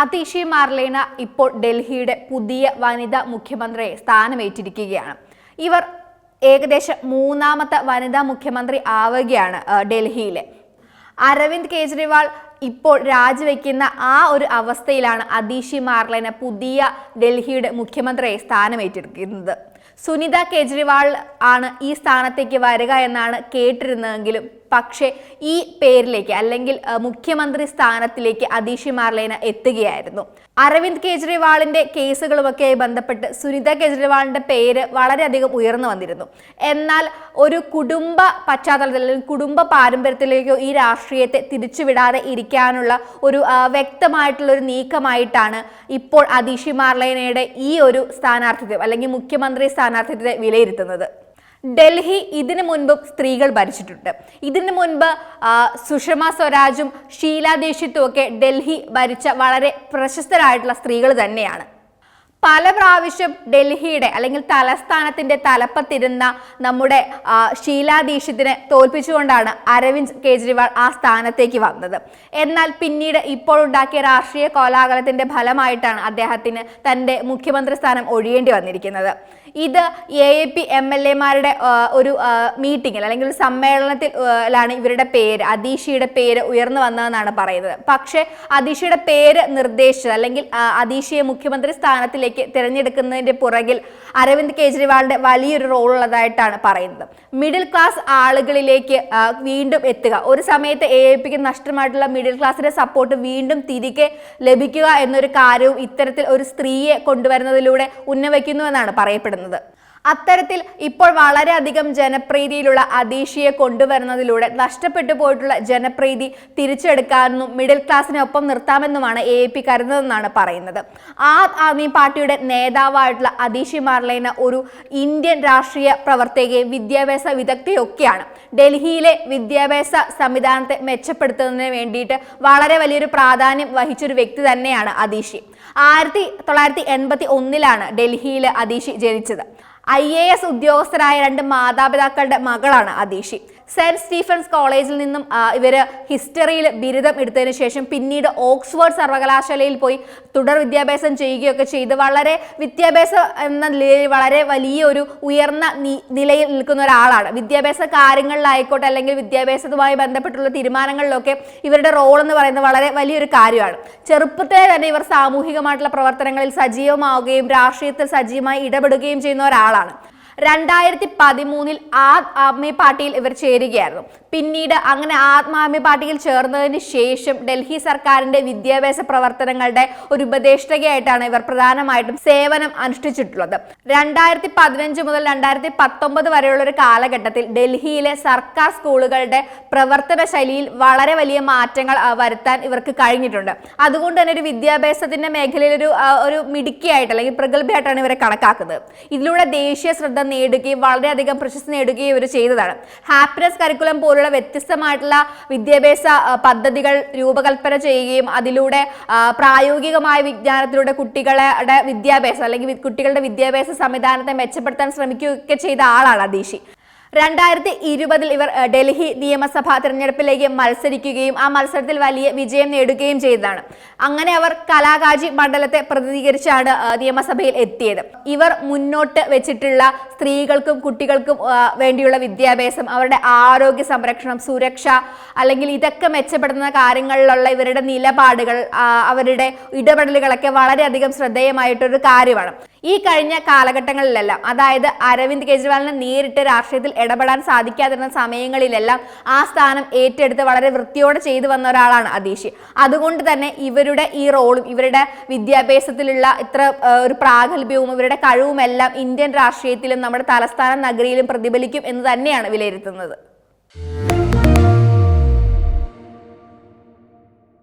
അതിഷി മാർലേന ഇപ്പോൾ ഡൽഹിയുടെ പുതിയ വനിതാ മുഖ്യമന്ത്രിയെ സ്ഥാനമേറ്റിരിക്കുകയാണ്. ഇവർ ഏകദേശം മൂന്നാമത്തെ വനിതാ മുഖ്യമന്ത്രി ആവുകയാണ് ഡൽഹിയിലെ. അരവിന്ദ് കെജ്രിവാൾ ഇപ്പോൾ രാജിവെക്കുന്ന ആ ഒരു അവസ്ഥയിലാണ് അതിഷി മാർലേന പുതിയ ഡൽഹിയുടെ മുഖ്യമന്ത്രിയെ സ്ഥാനമേറ്റിരിക്കുന്നത്. സുനിത കെജ്രിവാൾ ആണ് ഈ സ്ഥാനത്തേക്ക് വരിക എന്നാണ് കേട്ടിരുന്നതെങ്കിലും പക്ഷേ ഈ പേരിലേക്ക് അല്ലെങ്കിൽ മുഖ്യമന്ത്രി സ്ഥാനത്തിലേക്ക് അതിഷി മാർലേന എത്തുകയായിരുന്നു. അരവിന്ദ് കെജ്രിവാളിന്റെ കേസുകളുമൊക്കെയായി ബന്ധപ്പെട്ട് സുനിത കെജ്രിവാളിന്റെ പേര് വളരെയധികം ഉയർന്നു വന്നിരുന്നു. എന്നാൽ ഒരു കുടുംബ പശ്ചാത്തലത്തിൽ അല്ലെങ്കിൽ കുടുംബ പാരമ്പര്യത്തിലേക്കോ ഈ രാഷ്ട്രീയത്തെ തിരിച്ചുവിടാതെ ഇരിക്കാനുള്ള ഒരു വ്യക്തമായിട്ടുള്ള ഒരു നീക്കമായിട്ടാണ് ഇപ്പോൾ അതിഷി മാർലേനയുടെ ഈ ഒരു സ്ഥാനാർത്ഥിത്വം അല്ലെങ്കിൽ മുഖ്യമന്ത്രി സ്ഥാനാർത്ഥിത്വത്തെ വിലയിരുത്തുന്നത്. ഡൽഹി ഇതിനു മുൻപും സ്ത്രീകൾ ഭരിച്ചിട്ടുണ്ട്. ഇതിനു മുൻപ് സുഷമ സ്വരാജും ഷീല ദീക്ഷിത്തും ഒക്കെ ഡൽഹി ഭരിച്ച വളരെ പ്രശസ്തരായിട്ടുള്ള സ്ത്രീകൾ തന്നെയാണ്. പല പ്രാവശ്യം ഡൽഹിയുടെ അല്ലെങ്കിൽ തലസ്ഥാനത്തിന്റെ തലപ്പത്തിരുന്ന നമ്മുടെ ഷീല ദീക്ഷിത്തിനെ തോൽപ്പിച്ചുകൊണ്ടാണ് അരവിന്ദ് കെജ്രിവാൾ ആ സ്ഥാനത്തേക്ക് വന്നത്. എന്നാൽ പിന്നീട് ഇപ്പോൾ ഉണ്ടാക്കിയ രാഷ്ട്രീയ കോലാഹലത്തിന്റെ ഫലമായിട്ടാണ് അദ്ദേഹത്തിന് തന്റെ മുഖ്യമന്ത്രി സ്ഥാനം ഒഴിയേണ്ടി വന്നിരിക്കുന്നത്. ഇത് AAP MLA-മാരുടെ ഒരു മീറ്റിംഗിൽ അല്ലെങ്കിൽ ഒരു സമ്മേളനത്തിലാണ് ഇവരുടെ പേര് അതിഷിയുടെ പേര് ഉയർന്നു വന്നതെന്നാണ് പറയുന്നത്. പക്ഷേ അതിഷിയുടെ പേര് നിർദ്ദേശിച്ചത് അല്ലെങ്കിൽ അതിഷിയെ മുഖ്യമന്ത്രി സ്ഥാനത്തിലേക്ക് തിരഞ്ഞെടുക്കുന്നതിന്റെ പുറകിൽ അരവിന്ദ് കെജ്രിവാളിന്റെ വലിയൊരു റോൾ ഉള്ളതായിട്ടാണ് പറയുന്നത്. മിഡിൽ ക്ലാസ് ആളുകളിലേക്ക് വീണ്ടും എത്തുക, ഒരു സമയത്ത് AAPക്ക് നഷ്ടമായിട്ടുള്ള മിഡിൽ ക്ലാസിന്റെ സപ്പോർട്ട് വീണ്ടും തിരികെ ലഭിക്കുക എന്നൊരു കാര്യവും ഇത്തരത്തിൽ ഒരു സ്ത്രീയെ കൊണ്ടുവരുന്നതിലൂടെ ഉന്നയിക്കുന്നുവെന്നാണ് പറയപ്പെടുന്നത്. അത്തരത്തിൽ ഇപ്പോൾ വളരെയധികം ജനപ്രീതിയിലുള്ള അതിഷിയെ കൊണ്ടുവരുന്നതിലൂടെ നഷ്ടപ്പെട്ടു പോയിട്ടുള്ള ജനപ്രീതി തിരിച്ചെടുക്കാമെന്നും മിഡിൽ ക്ലാസിനൊപ്പം നിർത്താമെന്നുമാണ് AAP കരുതുന്നതെന്നാണ് പറയുന്നത്. ആദ്മി പാർട്ടിയുടെ നേതാവായിട്ടുള്ള അതിഷി മാർലേന ഒരു ഇന്ത്യൻ രാഷ്ട്രീയ പ്രവർത്തകയും വിദ്യാഭ്യാസ വിദഗ്ധയൊക്കെയാണ്. ഡൽഹിയിലെ വിദ്യാഭ്യാസ സംവിധാനത്തെ മെച്ചപ്പെടുത്തുന്നതിന് വേണ്ടിയിട്ട് വളരെ വലിയൊരു പ്രാധാന്യം വഹിച്ചൊരു വ്യക്തി തന്നെയാണ് അതിഷി. 1981 ഡൽഹിയിൽ അതിഷി ജനിച്ചത്. IAS ഉദ്യോഗസ്ഥരായ 2 മാതാപിതാക്കളുടെ മകളാണ് അതിഷി. സെന്റ് സ്റ്റീഫൻസ് കോളേജിൽ നിന്നും ഇവര് ഹിസ്റ്ററിയിൽ ബിരുദം എടുത്തതിനു ശേഷം പിന്നീട് ഓക്സ്ഫോർഡ് സർവകലാശാലയിൽ പോയി തുടർ വിദ്യാഭ്യാസം ചെയ്യുകയൊക്കെ ചെയ്ത് വളരെ വിദ്യാഭ്യാസം എന്ന നിലയിൽ വളരെ വലിയൊരു ഉയർന്ന നിലയിൽ നിൽക്കുന്ന ഒരാളാണ്. വിദ്യാഭ്യാസ കാര്യങ്ങളിലായിക്കോട്ടെ അല്ലെങ്കിൽ വിദ്യാഭ്യാസവുമായി ബന്ധപ്പെട്ടുള്ള തീരുമാനങ്ങളിലൊക്കെ ഇവരുടെ റോൾ എന്ന് പറയുന്നത് വളരെ വലിയൊരു കാര്യമാണ്. ചെറുപ്പത്തിലെ തന്നെ ഇവർ സാമൂഹികമായിട്ടുള്ള പ്രവർത്തനങ്ങളിൽ സജീവമാവുകയും രാഷ്ട്രീയത്തിൽ സജീവമായി ഇടപെടുകയും ചെയ്യുന്ന ഒരാളാണ്. 2013 ആദ്മി പാർട്ടിയിൽ ഇവർ ചേരുകയായിരുന്നു. പിന്നീട് അങ്ങനെ ആദ്മി പാർട്ടിയിൽ ചേർന്നതിന് ശേഷം ഡൽഹി സർക്കാരിന്റെ വിദ്യാഭ്യാസ പ്രവർത്തനങ്ങളുടെ ഒരു ഉപദേഷ്ടാവായിട്ടാണ് ഇവർ പ്രധാനമായിട്ടും സേവനം അനുഷ്ഠിച്ചിട്ടുള്ളത്. 2015 മുതൽ 2019 വരെയുള്ള ഒരു കാലഘട്ടത്തിൽ ഡൽഹിയിലെ സർക്കാർ സ്കൂളുകളുടെ പ്രവർത്തന ശൈലിയിൽ വളരെ വലിയ മാറ്റങ്ങൾ വരുത്താൻ ഇവർക്ക് കഴിഞ്ഞിട്ടുണ്ട്. അതുകൊണ്ട് തന്നെ ഒരു വിദ്യാഭ്യാസത്തിന്റെ മേഖലയിൽ ഒരു മിടുക്കിയായിട്ട് അല്ലെങ്കിൽ പ്രഗത്ഭയായിട്ടാണ് ഇവരെ കണക്കാക്കുന്നത്. ഇതിലൂടെ ദേശീയ ശ്രദ്ധ നേടുകയും വളരെയധികം പ്രശസ്തി നേടുകയും ഇവർ ചെയ്തതാണ്. ഹാപ്പിനെസ് കരിക്കുലം പോലുള്ള വ്യത്യസ്തമായിട്ടുള്ള വിദ്യാഭ്യാസ പദ്ധതികൾ രൂപകൽപ്പന ചെയ്യുകയും അതിലൂടെ പ്രായോഗികമായ വിജ്ഞാനത്തിലൂടെ കുട്ടികളുടെ വിദ്യാഭ്യാസം അല്ലെങ്കിൽ കുട്ടികളുടെ വിദ്യാഭ്യാസ സംവിധാനത്തെ മെച്ചപ്പെടുത്താൻ ശ്രമിക്കുകയൊക്കെ ചെയ്ത ആളാണ് അതിഷി. 2020 ഇവർ ഡൽഹി നിയമസഭാ തിരഞ്ഞെടുപ്പിലേക്ക് മത്സരിക്കുകയും ആ മത്സരത്തിൽ വലിയ വിജയം നേടുകയും ചെയ്തതാണ്. അങ്ങനെ അവർ കലാകാജി മണ്ഡലത്തെ പ്രതിനിധീകരിച്ചാണ് നിയമസഭയിൽ എത്തിയത്. ഇവർ മുന്നോട്ട് വെച്ചിട്ടുള്ള സ്ത്രീകൾക്കും കുട്ടികൾക്കും വേണ്ടിയുള്ള വിദ്യാഭ്യാസം, അവരുടെ ആരോഗ്യ സംരക്ഷണം, സുരക്ഷ അല്ലെങ്കിൽ ഇതൊക്കെ മെച്ചപ്പെടുത്തുന്ന കാര്യങ്ങളിലുള്ള ഇവരുടെ നിലപാടുകൾ, അവരുടെ ഇടപെടലുകളൊക്കെ വളരെയധികം ശ്രദ്ധേയമായിട്ടൊരു കാര്യമാണ്. ഈ കഴിഞ്ഞ കാലഘട്ടങ്ങളിലെല്ലാം അതായത് അരവിന്ദ് കെജ്രിവാളിന് നേരിട്ട് രാഷ്ട്രീയത്തിൽ ഇടപെടാൻ സാധിക്കാതിരുന്ന സമയങ്ങളിലെല്ലാം ആ സ്ഥാനം ഏറ്റെടുത്ത് വളരെ വൃത്തിയോടെ ചെയ്തു വന്ന ഒരാളാണ് അതിഷി. അതുകൊണ്ട് തന്നെ ഇവരുടെ ഈ റോളും ഇവരുടെ വിദ്യാഭ്യാസത്തിലുള്ള ഇത്ര ഒരു പ്രാഗൽഭ്യവും ഇവരുടെ കഴിവുമെല്ലാം ഇന്ത്യൻ രാഷ്ട്രീയത്തിലും നമ്മുടെ തലസ്ഥാന നഗരിയിലും പ്രതിഫലിക്കും എന്ന് തന്നെയാണ് വിലയിരുത്തുന്നത്.